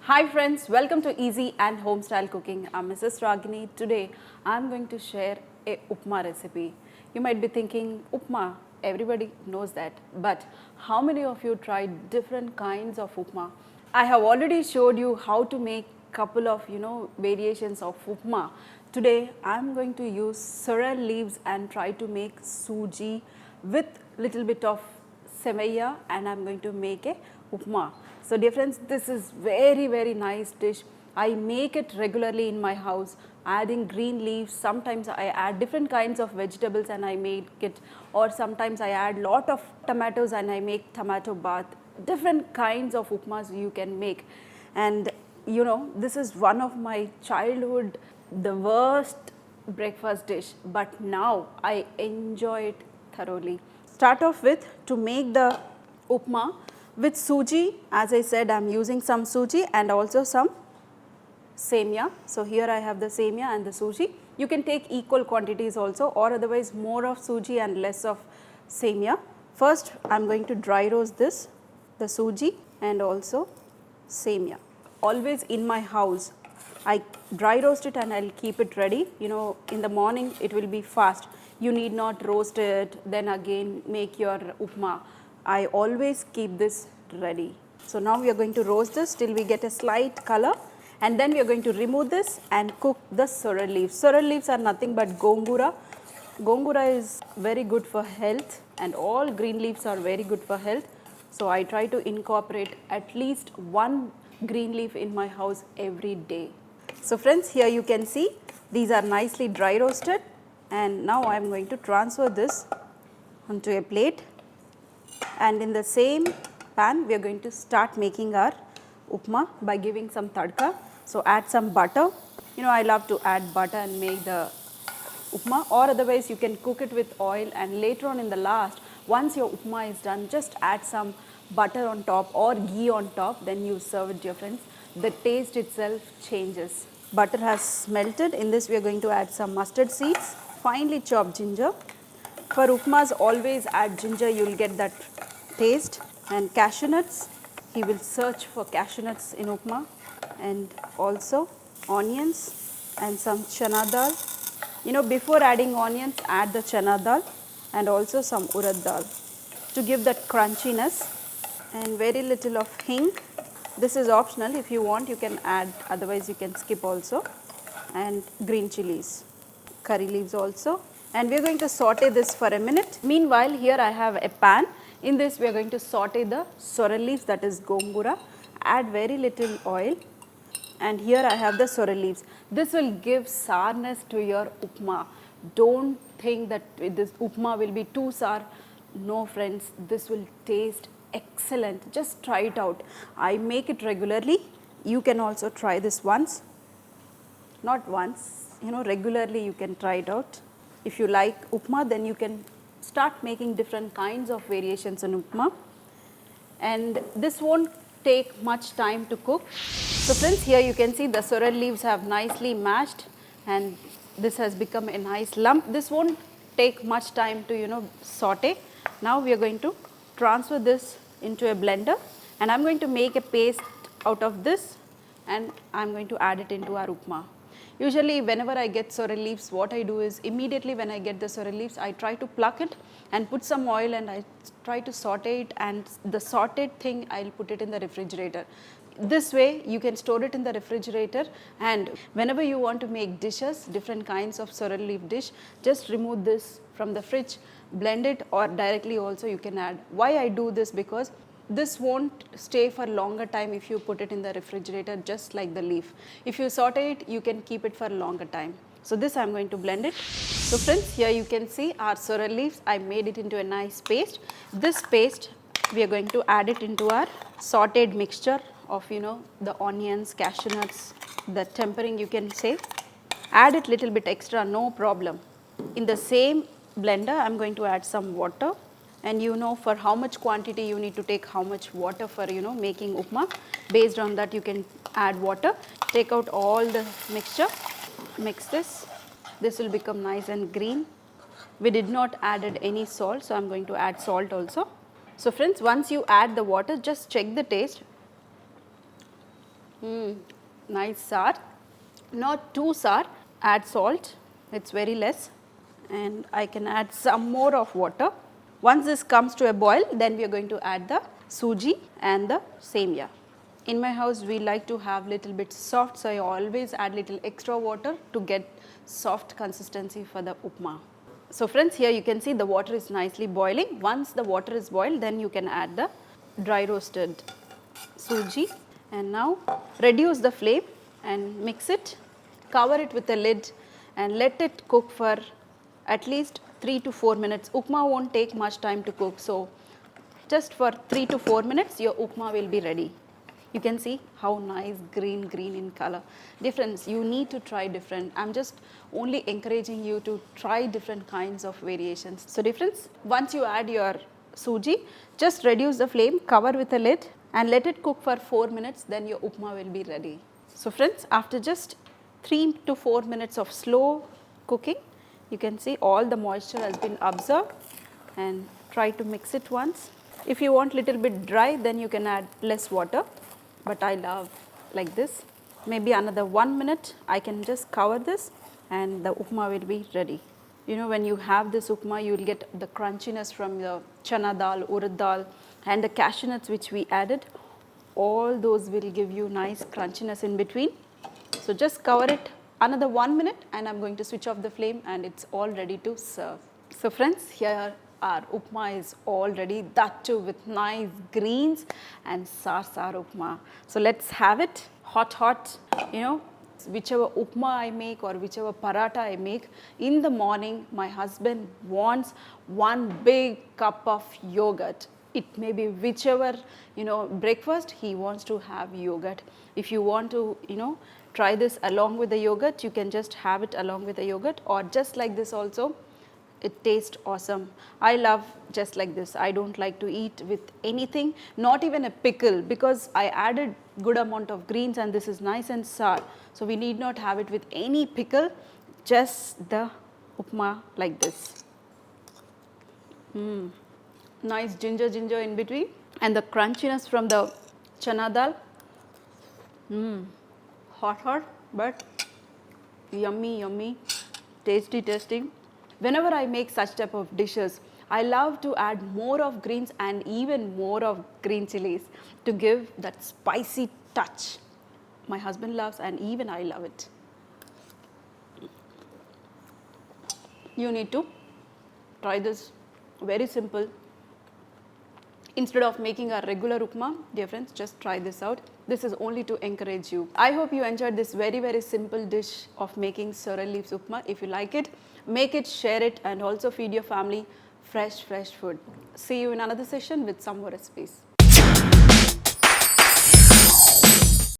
Hi friends, welcome to Easy and Home Style Cooking. I'm Mrs. Ragini. Today I'm going to share a upma recipe. You might be thinking, upma, everybody knows that, but how many of you tried different kinds of upma? I have already showed you how to make couple of variations of upma. Today I'm going to use sorrel leaves and try to make suji with little bit of Semiya, and I'm going to make a upma. So dear friends, this is very nice dish. I make it regularly in my house, adding green leaves. Sometimes I add different kinds of vegetables and I make it, or sometimes I add lot of tomatoes and I make tomato bath. Different kinds of upmas you can make. And this is one of my childhood, the worst breakfast dish, but now I enjoy it thoroughly. Start off with, to make the upma with suji. As I said, I am using some suji and also some Semiya. So here I have the Semiya and the suji. You can take equal quantities also, or otherwise more of suji and less of Semiya. First I am going to dry roast this, the suji and also Semiya. Always in my house I dry roast it and I will keep it ready. In the morning it will be fast. You need not roast it, then again make your upma. I always keep this ready. So now we are going to roast this till we get a slight color, and then we are going to remove this and cook the sorrel leaves. Sorrel leaves are nothing but Gongura. Gongura is very good for health, and all green leaves are very good for health. So I try to incorporate at least one green leaf in my house every day. So friends, here you can see these are nicely dry roasted, and now I am going to transfer this onto a plate. And in the same pan we are going to start making our upma by giving some tadka. So add some butter. I love to add butter and make the upma, or otherwise you can cook it with oil, and later on in the last, once your upma is done, just add some butter on top or ghee on top, then you serve it, dear friends. The taste itself changes. Butter has melted. In this we are going to add some mustard seeds, finely chopped ginger. For upmas always add ginger, you will get that taste. And cashew nuts, he will search for cashew nuts in upma, and also onions and some chana dal. Before adding onions, add the chana dal and also some urad dal to give that crunchiness, and very little of hing. This is optional. If you want you can add, otherwise you can skip also. And green chillies, curry leaves also. And we are going to saute this for a minute. Meanwhile, here I have a pan. In this we are going to saute the sorrel leaves, that is Gongura. Add very little oil, and here I have the sorrel leaves. This will give sourness to your upma. Don't think that this upma will be too sour. No friends, this will taste excellent. Just try it out. I make it regularly. You can also try this once. Not once, regularly you can try it out. If you like upma, then you can start making different kinds of variations in upma. And this won't take much time to cook. So friends, here you can see the sorrel leaves have nicely mashed, and this has become a nice lump. This won't take much time to saute. Now we are going to transfer this into a blender, and I am going to make a paste out of this, and I am going to add it into our upma. Usually whenever I get sorrel leaves, what I do is, immediately when I get the sorrel leaves, I try to pluck it and put some oil and I try to saute it, and the sauteed thing I will put it in the refrigerator. This way you can store it in the refrigerator, and whenever you want to make dishes, different kinds of sorrel leaf dish, just remove this from the fridge, blend it, or directly also you can add. Why I do this? Because this won't stay for longer time if you put it in the refrigerator, just like the leaf. If you saute it, you can keep it for longer time. So this I am going to blend it. So friends, here you can see our sorrel leaves. I made it into a nice paste. This paste we are going to add it into our sauteed mixture of the onions, cashew nuts, the tempering you can say. Add it little bit extra, no problem. In the same blender I am going to add some water, and for how much quantity you need to take how much water for making upma. Based on that you can add water. Take out all the mixture, mix this. This will become nice and green. We did not added any salt, so I am going to add salt also. So friends, once you add the water, just check the taste. Nice sour, not too sour. Add salt, it's very less, and I can add some more of water. Once this comes to a boil, then we are going to add the suji and the semiya. In my house we like to have little bit soft, so I always add little extra water to get soft consistency for the upma. So friends, here you can see the water is nicely boiling. Once the water is boiled, then you can add the dry roasted suji, and now reduce the flame and mix it, cover it with a lid and let it cook for at least 3 to 4 minutes. Upma won't take much time to cook, so just for 3 to 4 minutes your upma will be ready. You can see how nice green in color. Difference, you need to try different. I'm just only encouraging you to try different kinds of variations. So difference, once you add your suji, just reduce the flame, cover with a lid and let it cook for 4 minutes, then your upma will be ready. So friends, after just 3 to 4 minutes of slow cooking, you can see all the moisture has been absorbed, and try to mix it once. If you want little bit dry, then you can add less water, but I love like this. Maybe another 1 minute I can just cover this and the upma will be ready. You know, when you have this upma, you will get the crunchiness from the chana dal, urad dal and the cashew nuts which we added. All those will give you nice crunchiness in between. So just cover it another 1 minute and I'm going to switch off the flame and it's all ready to serve. So friends, here our upma is all ready, that too with nice greens and sour upma. So let's have it hot, you know. Whichever upma I make or whichever paratha I make, in the morning my husband wants one big cup of yogurt. It may be whichever, you know, breakfast he wants to have yogurt. If you want to, you know, try this along with the yogurt, you can just have it along with the yogurt, or just like this also. It tastes awesome. I love just like this. I don't like to eat with anything, not even a pickle, because I added good amount of greens and this is nice and sour. So we need not have it with any pickle, just the upma like this. Nice ginger in between and the crunchiness from the chana dal. Hot, but yummy, tasty. Whenever I make such type of dishes, I love to add more of greens and even more of green chilies to give that spicy touch. My husband loves and even I love it. You need to try this, very simple. Instead of making a regular upma, dear friends, just try this out. This is only to encourage you. I hope you enjoyed this very simple dish of making sorrel leaves upma. If you like it, make it, share it and also feed your family fresh food. See you in another session with some more recipes.